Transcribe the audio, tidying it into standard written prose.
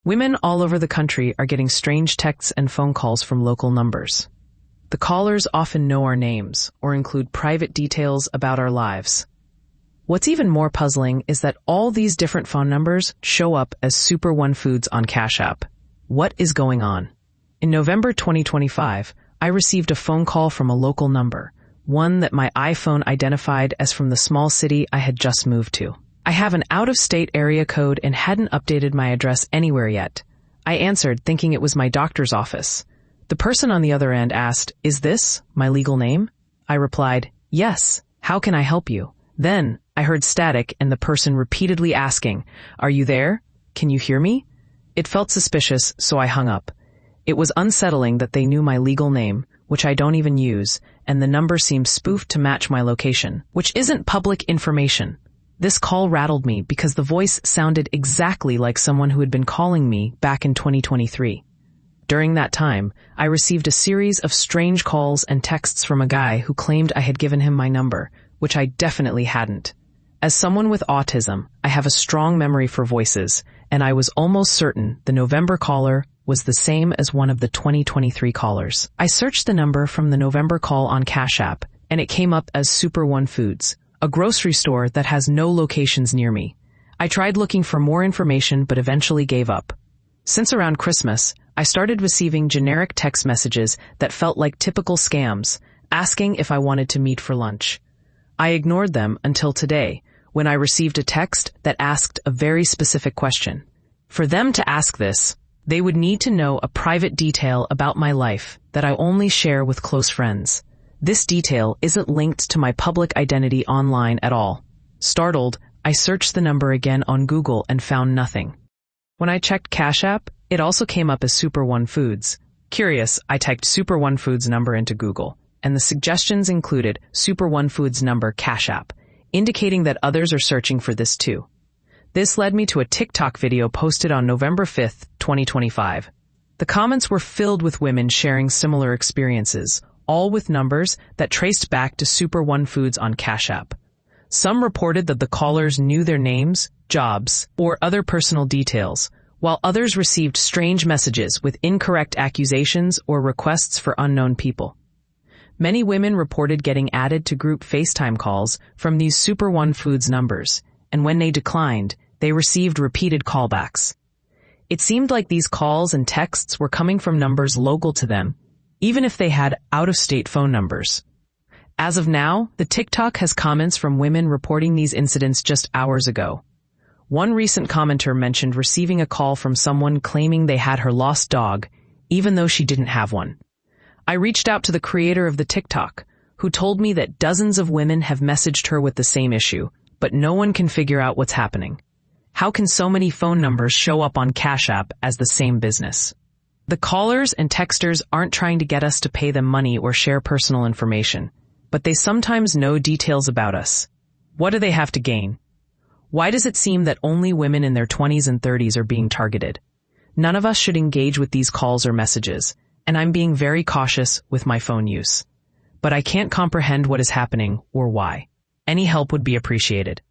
Women all over the country are getting strange texts and phone calls from local numbers. The callers often know our names or include private details about our lives. What's even more puzzling is that all these different phone numbers show up as Super One Foods on Cash App. What is going on? In November 2025, I received a phone call from a local number, one that my iPhone identified as from the small city I had just moved to. I have an out-of-state area code and hadn't updated my address anywhere yet. I answered, thinking it was my doctor's office. The person on the other end asked, "Is this my legal name?" I replied, "Yes. How can I help you?" Then I heard static and the person repeatedly asking, "Are you there? Can you hear me?" It felt suspicious, so I hung up. It was unsettling that they knew my legal name, which I don't even use, and the number seemed spoofed to match my location, which isn't public information. This call rattled me because the voice sounded exactly like someone who had been calling me back in 2023. During that time, I received a series of strange calls and texts from a guy who claimed I had given him my number, which I definitely hadn't. As someone with autism, I have a strong memory for voices, and I was almost certain the November caller was the same as one of the 2023 callers. I searched the number from the November call on Cash App, and it came up as Super One Foods, a grocery store that has no locations near me. I tried looking for more information but eventually gave up. Since around Christmas, I started receiving generic text messages that felt like typical scams, asking if I wanted to meet for lunch. I ignored them until today, when I received a text that asked a very specific question. For them to ask this, they would need to know a private detail about my life that I only share with close friends. This detail isn't linked to my public identity online at all. Startled, I searched the number again on Google and found nothing. When I checked Cash App, it also came up as Super One Foods. Curious, I typed Super One Foods number into Google, and the suggestions included Super One Foods number Cash App, indicating that others are searching for this too. This led me to a TikTok video posted on November 5th, 2025. The comments were filled with women sharing similar experiences, all with numbers that traced back to Super One Foods on Cash App. Some reported that the callers knew their names, jobs, or other personal details, while others received strange messages with incorrect accusations or requests for unknown people. Many women reported getting added to group FaceTime calls from these Super One Foods numbers, and when they declined, they received repeated callbacks. It seemed like these calls and texts were coming from numbers local to them, even if they had out-of-state phone numbers. As of now, the TikTok has comments from women reporting these incidents just hours ago. One recent commenter mentioned receiving a call from someone claiming they had her lost dog, even though she didn't have one. I reached out to the creator of the TikTok, who told me that dozens of women have messaged her with the same issue, but no one can figure out what's happening. How can so many phone numbers show up on Cash App as the same business? The callers and texters aren't trying to get us to pay them money or share personal information, but they sometimes know details about us. What do they have to gain? Why does it seem that only women in their 20s and 30s are being targeted? None of us should engage with these calls or messages, and I'm being very cautious with my phone use. But I can't comprehend what is happening or why. Any help would be appreciated.